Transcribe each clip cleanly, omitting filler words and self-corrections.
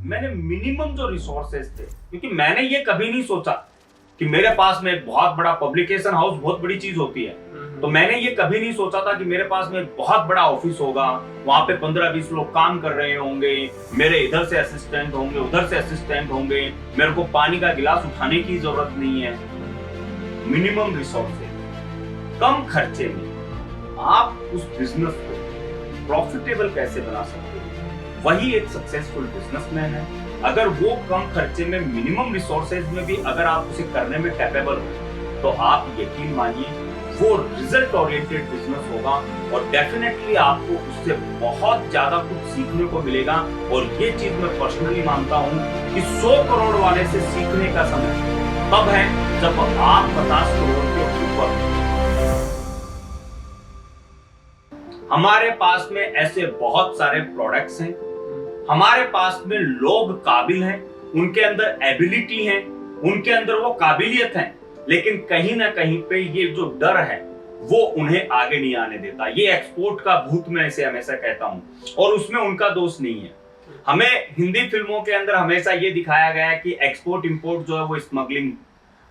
मैंने मिनिमम जो रिसोर्सेज थे, क्योंकि मैंने ये कभी नहीं सोचा कि मेरे पास में एक बहुत बड़ा पब्लिकेशन हाउस बहुत बड़ी चीज होती है, तो मैंने ये कभी नहीं सोचा था कि मेरे पास में बहुत बड़ा ऑफिस होगा, वहां पे 15-20 लोग काम कर रहे होंगे, मेरे इधर से असिस्टेंट होंगे, उधर से असिस्टेंट होंगे, मेरे को पानी का गिलास उठाने की जरूरत नहीं है। मिनिमम रिसोर्सेज, कम खर्चे में आप उस बिजनेस को प्रॉफिटेबल कैसे बना सकते हो, वही एक सक्सेसफुल बिजनेसमैन है। अगर वो कम खर्चे में मिनिमम रिसोर्सेज में भी अगर आप उसे करने में कैपेबल हो, तो आप यकीन मानिए वो रिजल्ट ओरिएंटेड बिजनेस होगा और डेफिनेटली आपको उससे बहुत ज्यादा कुछ सीखने को मिलेगा। और ये चीज मैं पर्सनली मानता हूं कि 100 करोड़ वाले से सीखने का समय तब है जब आप 50 करोड़ के ऊपर। हमारे पास में ऐसे बहुत सारे प्रोडक्ट्स हैं, हमारे पास में लोग काबिल हैं, उनके अंदर एबिलिटी है, उनके अंदर वो काबिलियत है, लेकिन कहीं ना कहीं पे ये जो डर है वो उन्हें आगे नहीं आने देता। ये एक्सपोर्ट का भूत मैं इसे हमेशा कहता हूं, और उसमें उनका दोष नहीं है। हमें हिंदी फिल्मों के अंदर हमेशा ये दिखाया गया है कि एक्सपोर्ट इंपोर्ट जो है वो स्मगलिंग,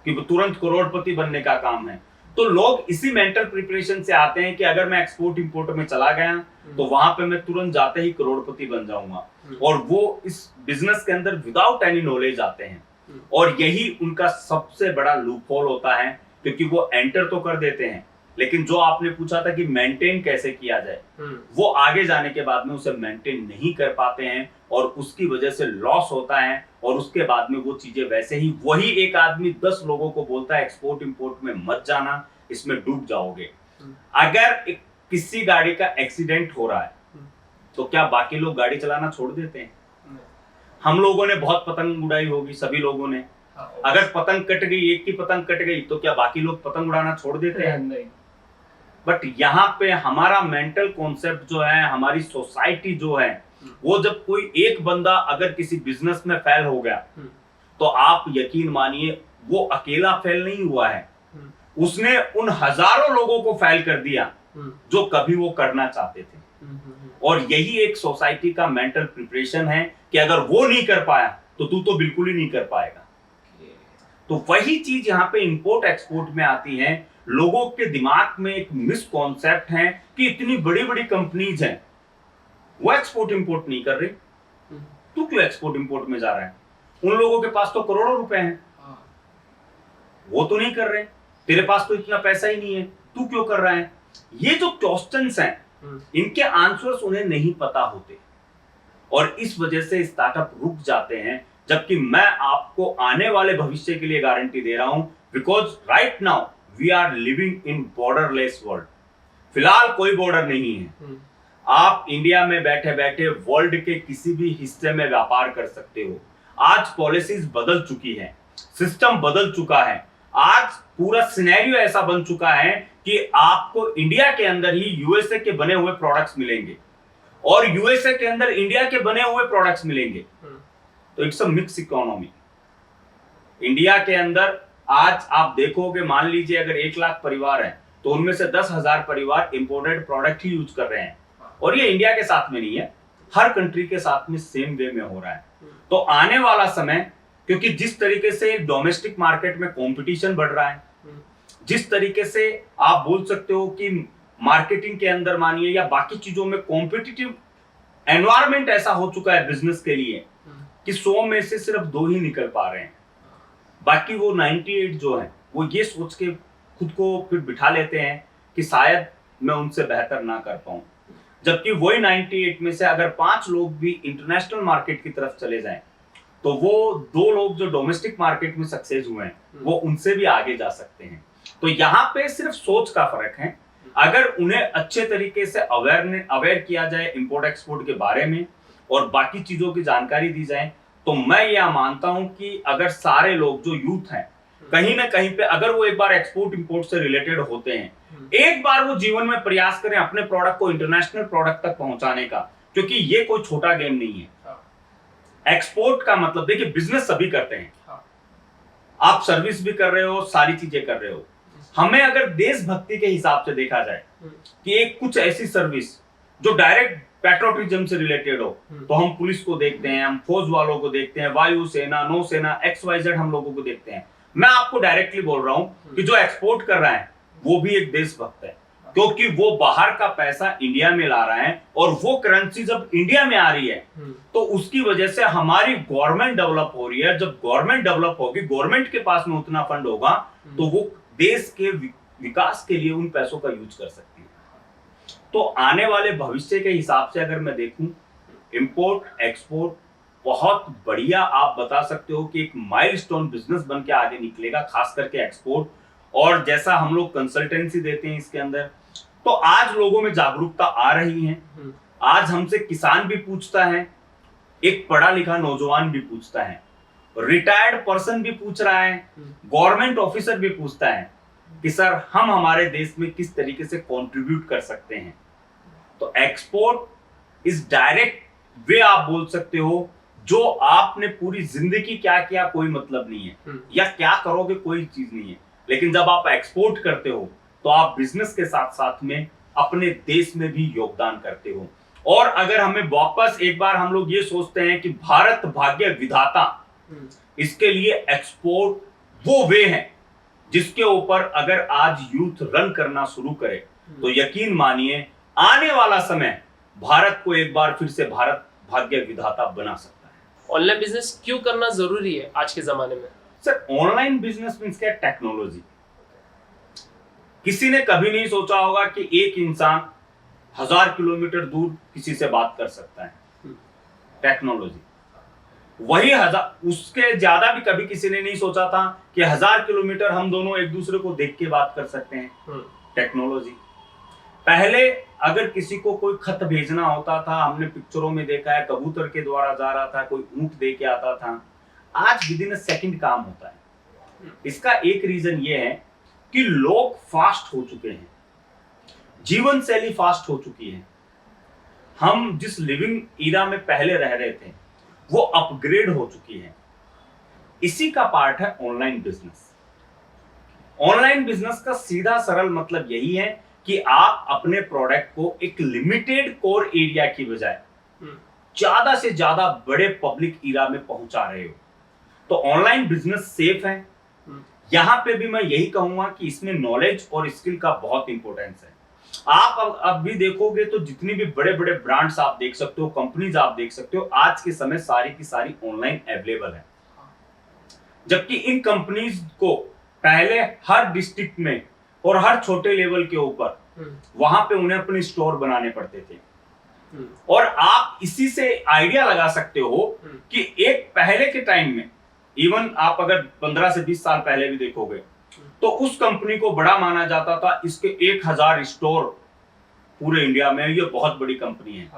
कि तुरंत करोड़पति बनने का काम है। तो लोग इसी मेंटल प्रिपरेशन से आते हैं कि अगर मैं एक्सपोर्ट इंपोर्ट में चला गया तो वहां पे मैं तुरंत जाते ही करोड़पति बन जाऊंगा, और वो इस बिजनेस के अंदर विदाउट एनी नॉलेज आते हैं। और यही उनका सबसे बड़ा लूपहोल होता है, क्योंकि वो एंटर तो कर देते हैं, लेकिन जो आपने पूछा था कि मेंटेन कैसे किया जाए, वो आगे जाने के बाद में उसे मेंटेन नहीं कर पाते हैं और उसकी वजह से लॉस होता है। और उसके बाद में वो चीजें वैसे ही, वही एक आदमी 10 लोगों को बोलता है एक्सपोर्ट इंपोर्ट में मत जाना, इसमें डूब जाओगे। अगर किसी गाड़ी का एक्सीडेंट हो रहा है तो क्या बाकी लोग गाड़ी चलाना छोड़ देते हैं? हम लोगों ने बहुत पतंग उड़ाई होगी, सभी लोगों ने। अगर पतंग कट गई, एक की पतंग कट गई, तो क्या बाकी लोग पतंग उड़ाना छोड़ देते हैं? नहीं। बट यहाँ पे हमारा मेंटल कॉन्सेप्ट जो है, हमारी सोसाइटी जो है, वो जब कोई एक बंदा अगर किसी बिजनेस में फेल हो गया, तो आप यकीन मानिए वो अकेला फेल नहीं हुआ है, उसने उन हजारों लोगों को फेल कर दिया जो कभी वो करना चाहते थे। और यही एक सोसाइटी का मेंटल प्रिपरेशन है कि अगर वो नहीं कर पाया तो तू तो बिल्कुल ही नहीं कर पाएगा। तो वही चीज यहाँ पे इंपोर्ट एक्सपोर्ट में आती है। लोगों के दिमाग में एक मिसकॉन्सेप्ट है कि इतनी बड़ी बड़ी कंपनीज हैं, वो एक्सपोर्ट इंपोर्ट नहीं कर रही, तू क्यों एक्सपोर्ट इंपोर्ट में जा रहा है? उन लोगों के पास तो करोड़ों रुपए हैं, वो तो नहीं कर रहे, तेरे पास तो इतना पैसा ही नहीं है, तू क्यों कर रहा है? ये जो क्वेश्चंस हैं, इनके आंसर्स उन्हें नहीं पता होते और इस वजह से स्टार्टअप रुक जाते हैं। जबकि मैं आपको आने वाले भविष्य के लिए गारंटी दे रहा हूं, because right now we are living in borderless world. फिलहाल कोई बॉर्डर नहीं है, आप इंडिया में बैठे बैठे वर्ल्ड के किसी भी हिस्से में व्यापार कर सकते हो। आज पॉलिसीज बदल चुकी है, सिस्टम बदल चुका है, आज पूरा सिनेरियो ऐसा बन चुका है कि आपको इंडिया के अंदर ही यूएसए के बने हुए प्रोडक्ट्स मिलेंगे और यूएसए के अंदर इंडिया के बने हुए प्रोडक्ट्स मिलेंगे। तो it's a mix economy. India के अंदर आज आप देखोगे, मान लीजिए अगर 1 लाख परिवार है तो उनमें से 10,000 परिवार इंपोर्टेड प्रोडक्ट ही यूज कर रहे हैं। और ये इंडिया के साथ में नहीं है, हर कंट्री के साथ में सेम वे में हो रहा है। तो आने वाला समय, क्योंकि जिस तरीके से डोमेस्टिक मार्केट में कंपटीशन बढ़ रहा है, जिस तरीके से आप बोल सकते हो कि मार्केटिंग के अंदर मानिए या बाकी चीजों में कॉम्पिटिटिव एनवायरनमेंट ऐसा हो चुका है बिजनेस के लिए कि 100 में से सिर्फ 2 ही निकल पा रहे हैं। बाकी वो 98 जो है वो ये सोच के खुद को फिर बिठा लेते हैं कि शायद मैं उनसे बेहतर ना कर पाऊं। जबकि वही 98 में से अगर 5 लोग भी इंटरनेशनल मार्केट की तरफ चले जाएं, तो वो 2 लोग जो डोमेस्टिक मार्केट में सक्सेस हुए हैं वो उनसे भी आगे जा सकते हैं। तो यहाँ पे सिर्फ सोच का फर्क है। अगर उन्हें अच्छे तरीके से अवेयर किया जाए इंपोर्ट एक्सपोर्ट के बारे में और बाकी चीजों की जानकारी दी जाए, तो मैं यह मानता हूं कि अगर सारे लोग जो यूथ हैं कहीं ना कहीं पे अगर वो एक बार एक्सपोर्ट इंपोर्ट से रिलेटेड होते हैं, एक बार वो जीवन में प्रयास करें अपने प्रोडक्ट को इंटरनेशनल प्रोडक्ट तक पहुंचाने का, क्योंकि ये कोई छोटा गेम नहीं है। एक्सपोर्ट का मतलब देखिए, बिजनेस सभी करते हैं, आप सर्विस भी कर रहे हो, सारी चीजें कर रहे हो। हमें अगर देशभक्ति के हिसाब से देखा जाए कि एक कुछ ऐसी सर्विस जो डायरेक्ट पेट्रोटिज्म से रिलेटेड हो तो हम पुलिस को देखते हैं, हम फौज वालों को देखते हैं, वायुसेना, नौसेना, XYZ हम लोगों को देखते हैं। मैं आपको डायरेक्टली बोल रहा हूं कि जो एक्सपोर्ट कर रहा है वो भी एक देशभक्त है, क्योंकि वो बाहर का पैसा इंडिया में ला रहा है और वो करेंसी जब इंडिया में आ रही है तो उसकी वजह से हमारी गवर्नमेंट डेवलप हो रही है। जब गवर्नमेंट डेवलप होगी, गवर्नमेंट के पास में उतना फंड होगा तो वो देश के विकास के लिए उन पैसों का यूज कर सकती है। तो आने वाले भविष्य के हिसाब से अगर मैं देखूं, इंपोर्ट एक्सपोर्ट बहुत बढ़िया, आप बता सकते हो कि एक माइलस्टोन बिजनेस बन के आगे निकलेगा, खास करके एक्सपोर्ट। और जैसा हम लोग कंसल्टेंसी देते हैं इसके अंदर, तो आज लोगों में जागरूकता आ रही है। आज हमसे किसान भी पूछता है, एक पढ़ा लिखा नौजवान भी पूछता है, रिटायर्ड पर्सन भी पूछ रहा है, गवर्नमेंट ऑफिसर भी पूछता है कि सर हम हमारे देश में किस तरीके से कंट्रीब्यूट कर सकते हैं। तो एक्सपोर्ट इज डायरेक्ट वे, आप बोल सकते हो, जो आपने पूरी जिंदगी क्या किया कोई मतलब नहीं है, या क्या करोगे कोई चीज नहीं है, लेकिन जब आप एक्सपोर्ट करते हो तो आप बिजनेस के साथ साथ में अपने देश में भी योगदान करते हो। और अगर हमें वापस एक बार हम लोग ये सोचते हैं कि भारत भाग्य विधाता, इसके लिए एक्सपोर्ट वो वे है जिसके ऊपर अगर आज यूथ रन करना शुरू करे तो यकीन मानिए आने वाला समय भारत को एक बार फिर से भारत भाग्य विधाता बना सकता है। ऑनलाइन बिजनेस क्यों करना जरूरी है आज के जमाने में? सर, ऑनलाइन बिजनेस मींस क्या? टेक्नोलॉजी। किसी ने कभी नहीं सोचा होगा कि एक इंसान 1000 किलोमीटर दूर किसी से बात कर सकता है। टेक्नोलॉजी वही उसके ज्यादा भी कभी किसी ने नहीं सोचा था कि 1000 किलोमीटर हम दोनों एक दूसरे को देख के बात कर सकते हैं। टेक्नोलॉजी। पहले अगर किसी को कोई खत भेजना होता था, हमने पिक्चरों में देखा है, कबूतर के द्वारा जा रहा था, कोई ऊंट दे के आता था। आज विदिन अ सेकंड काम होता है। इसका एक रीजन ये है कि लोग फास्ट हो चुके हैं, जीवन शैली फास्ट हो चुकी है। हम जिस लिविंग ईरा में पहले रह रहे थे वो अपग्रेड हो चुकी है। इसी का पार्ट है ऑनलाइन बिजनेस। ऑनलाइन बिजनेस का सीधा सरल मतलब यही है कि आप अपने प्रोडक्ट को एक लिमिटेड कोर एरिया की बजाय ज्यादा से ज्यादा बड़े पब्लिक एरिया में पहुंचा रहे हो। तो ऑनलाइन बिजनेस सेफ है। यहां पे भी मैं यही कहूंगा कि इसमें नॉलेज और स्किल का बहुत इंपॉर्टेंस है। आप अब भी देखोगे तो जितनी भी बड़े बड़े ब्रांड्स आप देख सकते हो, कंपनीज आप देख सकते हो, आज के समय सारी की सारी ऑनलाइन अवेलेबल है। जबकि इन कंपनीज को पहले हर डिस्ट्रिक्ट में और हर छोटे लेवल के ऊपर वहां पे उन्हें अपने स्टोर बनाने पड़ते थे। और आप इसी से आइडिया लगा सकते हो कि एक पहले के टाइम में, इवन आप अगर 15 से 20 साल पहले भी देखोगे तो उस कंपनी को बड़ा माना जाता था। इसके 1000 स्टोर पूरे इंडिया में, ये बहुत बड़ी कंपनी है।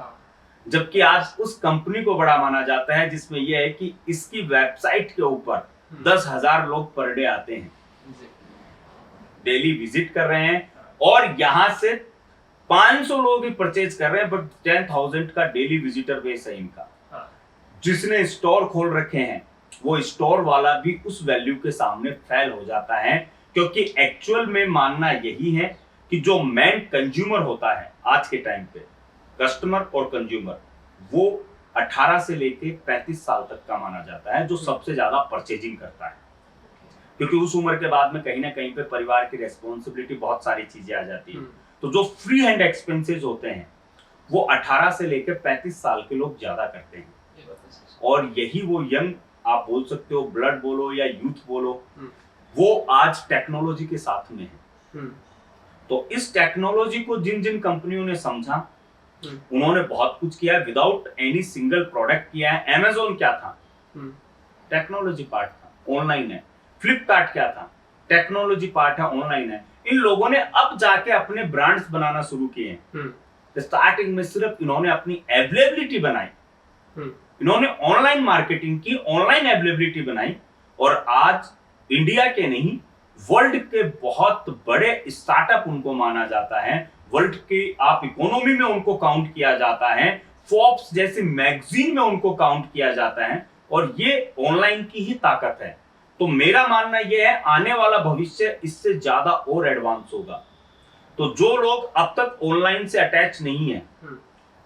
जबकि आज उस कंपनी को बड़ा माना जाता है जिसमें यह है कि इसकी वेबसाइट के ऊपर 10,000 लोग पर डे आते हैं, डेली विजिट कर रहे हैं, और यहां से 500 लोग ही परचेज कर रहे हैं, बट 10,000 का डेली विजिटर बेस है इनका। जिसने स्टोर खोल रखे हैं वो स्टोर वाला भी उस वैल्यू के सामने फेल हो जाता है, क्योंकि एक्चुअल में मानना यही है कि जो मेन कंज्यूमर होता है आज के टाइम पे, कस्टमर और कंज्यूमर, वो 18 से लेके 35 साल तक का माना जाता है जो सबसे ज्यादा परचेजिंग करता है। क्योंकि उस उम्र के बाद में कहीं ना कहीं पे परिवार की रेस्पॉन्सिबिलिटी, बहुत सारी चीजें आ जाती है। तो जो फ्री हैंड एक्सपेंसेस होते हैं वो 18 से लेकर 35 साल के लोग ज्यादा करते हैं। और यही वो यंग, आप बोल सकते हो ब्लड बोलो या यूथ बोलो, वो आज टेक्नोलॉजी के साथ में है। तो इस टेक्नोलॉजी को जिन जिन कंपनियों ने समझा उन्होंने बहुत कुछ किया, विदाउट एनी सिंगल प्रोडक्ट किया है। अमेज़न क्या था? टेक्नोलॉजी पार्ट था, ऑनलाइन है। फ्लिपकार्ट क्या था? टेक्नोलॉजी पार्ट है, ऑनलाइन है। इन लोगों ने अब जाके अपने ब्रांड्स बनाना शुरू किए हैं। स्टार्टिंग में सिर्फ इन्होंने अपनी अवेलेबिलिटी बनाई, इन्होंने ऑनलाइन मार्केटिंग की, ऑनलाइन अवेलेबिलिटी बनाई, और आज इंडिया के नहीं वर्ल्ड के बहुत बड़े स्टार्टअप उनको माना जाता है। वर्ल्ड के आप इकोनॉमी में उनको काउंट किया जाता है, फोर्ब्स जैसी मैगजीन में उनको काउंट किया जाता है, और ये ऑनलाइन की ही ताकत है। तो मेरा मानना यह है आने वाला भविष्य इससे ज्यादा और एडवांस होगा। तो जो लोग अब तक ऑनलाइन से अटैच नहीं है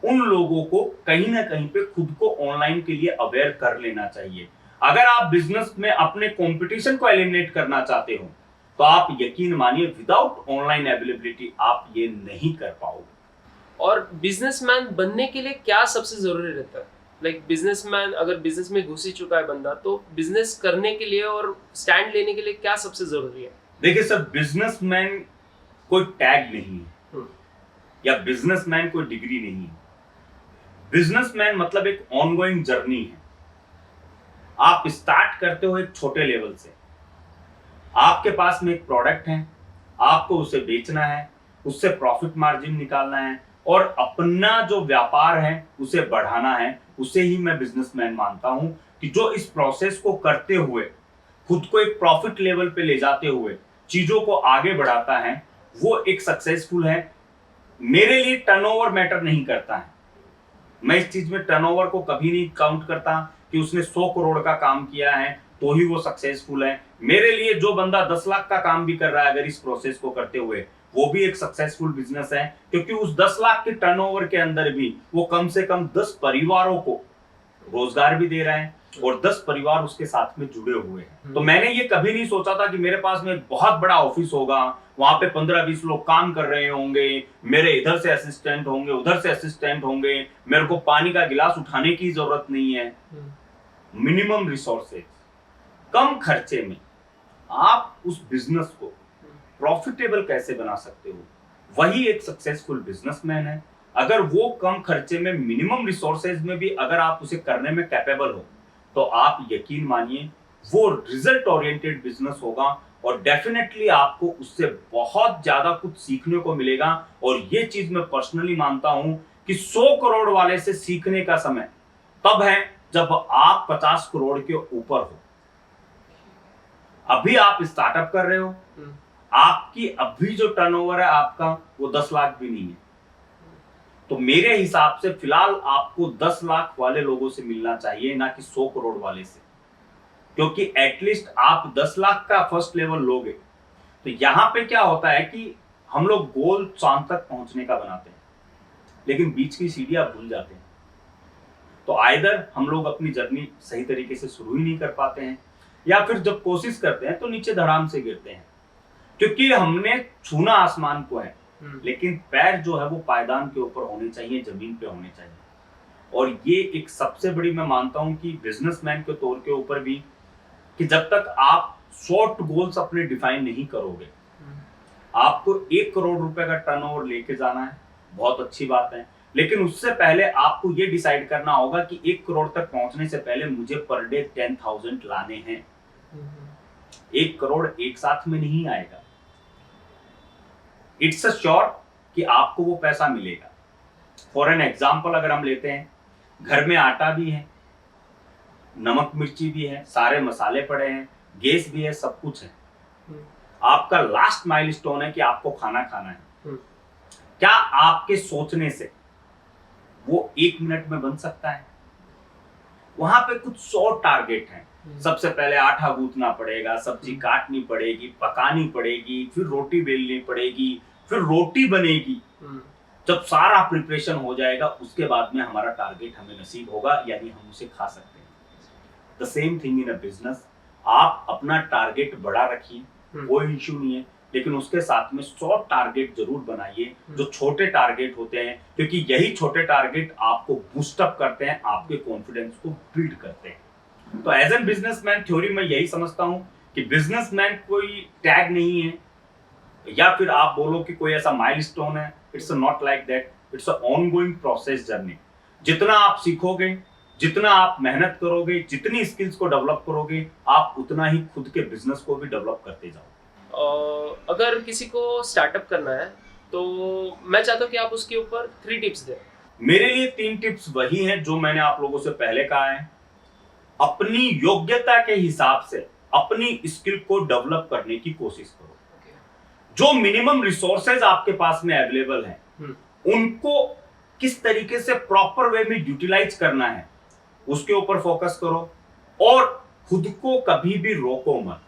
उन लोगों को कहीं ना कहीं पे खुद को ऑनलाइन के लिए अवेयर कर लेना चाहिए। अगर आप बिजनेस में अपने कंपटीशन को एलिमिनेट करना चाहते हो तो आप यकीन मानिए विदाउट ऑनलाइन अवेलेबिलिटी आप ये नहीं कर पाओगे। और बिजनेसमैन बनने के लिए क्या सबसे जरूरी रहता है? लाइक बिजनेसमैन अगर बिजनेस में घुस ही चुका है बंदा, तो बिजनेस करने के लिए और स्टैंड लेने के लिए क्या सबसे जरूरी है? देखिए सर, बिजनेसमैन कोई टैग नहीं है या बिजनेसमैन कोई डिग्री नहीं है। बिजनेसमैन मतलब एक ऑनगोइंग जर्नी है। आप स्टार्ट करते हो एक छोटे लेवल से, आपके पास में एक प्रोडक्ट है, आपको उसे बेचना है, उससे प्रॉफिट मार्जिन निकालना है और अपना जो व्यापार है उसे बढ़ाना है। उसे ही मैं बिजनेसमैन मानता हूं कि जो इस प्रोसेस को करते हुए खुद को एक प्रॉफिट लेवल पे ले जाते हुए चीजों को आगे बढ़ाता है, वो एक सक्सेसफुल है। मेरे लिए टर्नओवर मैटर नहीं करता है। मैं इस चीज में टर्नओवर को कभी नहीं काउंट करता कि उसने 100 करोड़ का काम किया है तो ही वो सक्सेसफुल है। मेरे लिए जो बंदा 10 लाख का काम भी कर रहा है अगर इस प्रोसेस को करते हुए, वो भी एक सक्सेसफुल बिजनेस है, क्योंकि उस 10 लाख के टर्नओवर के अंदर भी वो कम से कम 10 परिवारों को रोजगार भी दे रहा है और 10 परिवार उसके साथ में जुड़े हुए हैं। तो मैंने ये कभी नहीं सोचा था कि मेरे पास में एक बहुत बड़ा ऑफिस होगा, वहां पे 15-20 लोग काम कर रहे होंगे, मेरे इधर से असिस्टेंट होंगे, उधर से असिस्टेंट होंगे, मेरे को पानी का गिलास उठाने की जरूरत नहीं है। मिनिमम रिसोर्सेज, कम खर्चे में आप उस बिजनेस को प्रॉफिटेबल कैसे बना सकते हो, वही एक सक्सेसफुल बिजनेसमैन है। अगर वो कम खर्चे में मिनिमम रिसोर्सेज में भी अगर आप उसे करने में कैपेबल हो तो आप यकीन मानिए वो रिजल्ट ओरिएंटेड बिजनेस होगा और डेफिनेटली आपको उससे बहुत ज्यादा कुछ सीखने को मिलेगा। और ये चीज मैं पर्सनली मानता हूं कि 100 करोड़ वाले से सीखने का समय तब है जब आप 50 करोड़ के ऊपर हो। अभी आप स्टार्टअप कर रहे हो, आपकी अभी जो टर्नओवर है आपका वो 10 लाख भी नहीं है, तो मेरे हिसाब से फिलहाल आपको 10 लाख वाले लोगों से मिलना चाहिए, ना कि 100 करोड़ वाले से। क्योंकि एटलीस्ट आप 10 लाख का फर्स्ट लेवल लोगे तो यहां पे क्या होता है कि हम लोग गोल चांद तक पहुंचने का बनाते हैं लेकिन बीच की सीढ़ियां भूल जाते हैं। तो आइदर हम लोग अपनी जर्नी सही तरीके से शुरू ही नहीं कर पाते हैं या फिर जब कोशिश करते हैं तो नीचे धड़ाम से गिरते हैं, क्योंकि हमने छूना आसमान को है लेकिन पैर जो है वो पायदान के ऊपर होने चाहिए, जमीन पे होने चाहिए। और ये एक सबसे बड़ी मैं मानता हूं कि बिजनेसमैन के तौर के ऊपर भी कि जब तक आप शॉर्ट गोल्स अपने डिफाइन नहीं करोगे, आपको 1 करोड़ रुपए का टर्नओवर लेके जाना है, बहुत अच्छी बात है, लेकिन उससे पहले आपको ये डिसाइड करना होगा कि 1 करोड़ तक पहुंचने से पहले मुझे पर डे 10,000 लाने हैं। 1 करोड़ एक साथ में नहीं आएगा। इट्स अ श्योर कि आपको वो पैसा मिलेगा। फॉर एन एग्जाम्पल अगर हम लेते हैं, घर में आटा भी है, नमक मिर्ची भी है, सारे मसाले पड़े हैं, गैस भी है, सब कुछ है। आपका लास्ट माइलस्टोन है कि आपको खाना खाना है। क्या आपके सोचने से वो 1 मिनट में बन सकता है? वहां पे कुछ 100 टारगेट हैं। सबसे पहले आटा गूंथना पड़ेगा, सब्जी काटनी पड़ेगी, पकानी पड़ेगी, फिर रोटी बेलनी पड़ेगी, फिर रोटी बनेगी। जब सारा प्रिपरेशन हो जाएगा उसके बाद में हमारा टारगेट हमें नसीब होगा, यानी हम उसे खा सकते हैं। The same thing in a business. आप अपना टारगेट बड़ा रखिए, कोई इश्यू नहीं है, लेकिन उसके साथ में 100 टारगेट जरूर बनाइए जो छोटे टारगेट होते हैं, क्योंकि यही छोटे टारगेट आपको बूस्टअप करते हैं, आपके कॉन्फिडेंस को बिल्ड करते हैं। तो एज एन बिजनेसमैन थ्योरी में यही समझता हूं कि बिजनेसमैन कोई टैग नहीं है या फिर आप बोलो कि कोई ऐसा माइलस्टोन है। It's not like that, it's a ongoing process journey. जितना आप सीखोगे, जितना आप मेहनत करोगे, जितनी स्किल्स को डेवलप करोगे, आप उतना ही खुद के बिजनेस को भी डेवलप करते जाओ। अगर किसी को स्टार्टअप करना है तो मैं चाहता हूँ कि आप उसके ऊपर 3 टिप्स दें। मेरे लिए 3 टिप्स वही हैं जो मैंने आप लोगों से पहले कहा है। अपनी योग्यता के हिसाब से अपनी स्किल को डेवलप करने की कोशिश करो। जो मिनिमम रिसोर्सेज आपके पास में अवेलेबल हैं, उनको किस तरीके से प्रॉपर वे में यूटिलाइज करना है उसके ऊपर फोकस करो और खुद को कभी भी रोको मत,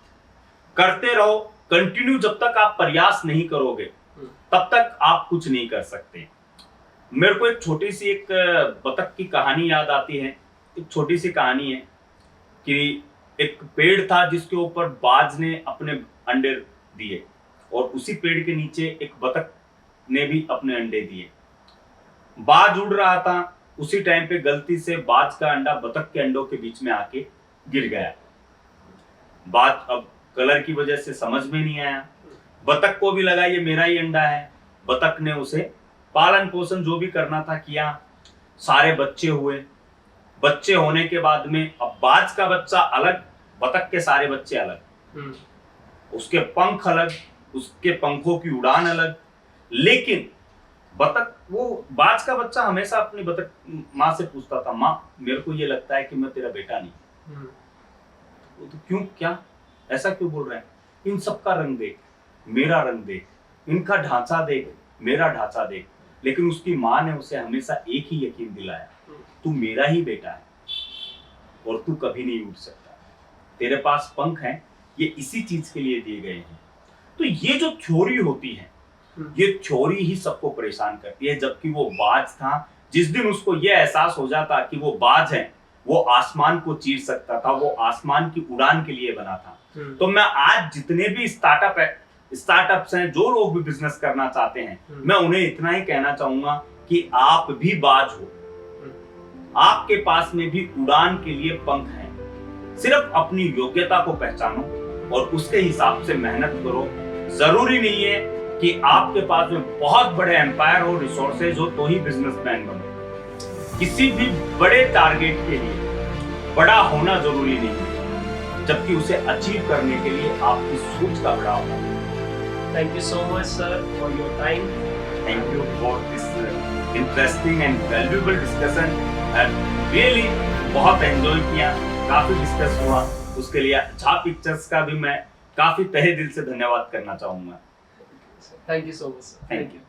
करते रहो कंटिन्यू। जब तक आप प्रयास नहीं करोगे तब तक आप कुछ नहीं कर सकते। मेरे को एक छोटी सी एक बतख की कहानी याद आती है। एक छोटी सी कहानी है कि एक पेड़ था जिसके ऊपर बाज ने अपने अंडे दिए और उसी पेड़ के नीचे एक बतख ने भी अपने अंडे दिए। बाज उड़ रहा था, उसी टाइम पे गलती से बाज का अंडा बतख के अंडों के बीच में आके गिर गया। बाज अब कलर की वजह से समझ में नहीं आया, बतख को भी लगा ये मेरा ही अंडा है। बतख ने उसे पालन पोषण जो भी करना था किया, सारे बच्चे हुए। बच्चे होने के बाद में अब बाज का बच्चा अलग, बतख के सारे बच्चे अलग, उसके पंख अलग, उसके पंखों की उड़ान अलग। लेकिन बतख, वो बाज का बच्चा हमेशा अपनी बतख माँ से पूछता था, माँ मेरे को ये लगता है कि मैं तेरा बेटा नहीं। वो तो क्यों, क्या ऐसा क्यों बोल रहे हैं? इन सबका रंग देख, मेरा रंग देख, इनका ढांचा देख, मेरा ढांचा देख। लेकिन उसकी माँ ने उसे हमेशा एक ही यकीन दिलाया, तू मेरा ही बेटा है और तू कभी नहीं उड़ सकता। तेरे पास पंख हैं, ये इसी चीज के लिए दिए गए हैं। तो ये जो थ्योरी होती है, ये थ्योरी ही सबको परेशान करती है। जबकि वो बाज था, जिस दिन उसको ये एहसास हो जाता कि वो बाज है, वो आसमान को चीर सकता था, वो आसमान की उड़ान के लिए बना था। तो मैं आज जितने भी स्टार्टअप्स हैं, जो लोग भी बिजनेस करना चाहते हैं, मैं उन्हें इतना ही कहना चाहूंगा कि आप भी बाज हो, आपके पास में भी उड़ान के लिए पंख हैं। सिर्फ अपनी योग्यता को पहचानो और उसके हिसाब से मेहनत करो। जरूरी नहीं है कि आपके पास में बहुत बड़े एम्पायर हो, रिसोर्सेज हो तो ही बिजनेसमैन बनो। किसी भी बड़े टारगेट के लिए बड़ा होना जरूरी नहीं है, जबकि उसे अचीव करने के लिए आपकी सोच का बड़ा होना। Thank you so much, sir, for your time. Thank you for this interesting and valuable discussion. And really बहुत एंजॉय किया, काफी डिस्कस हुआ। उसके लिए अच्छा पिक्चर्स का भी मैं काफी तहे दिल से धन्यवाद करना चाहूंगा। Thank you so much, sir. Thank you.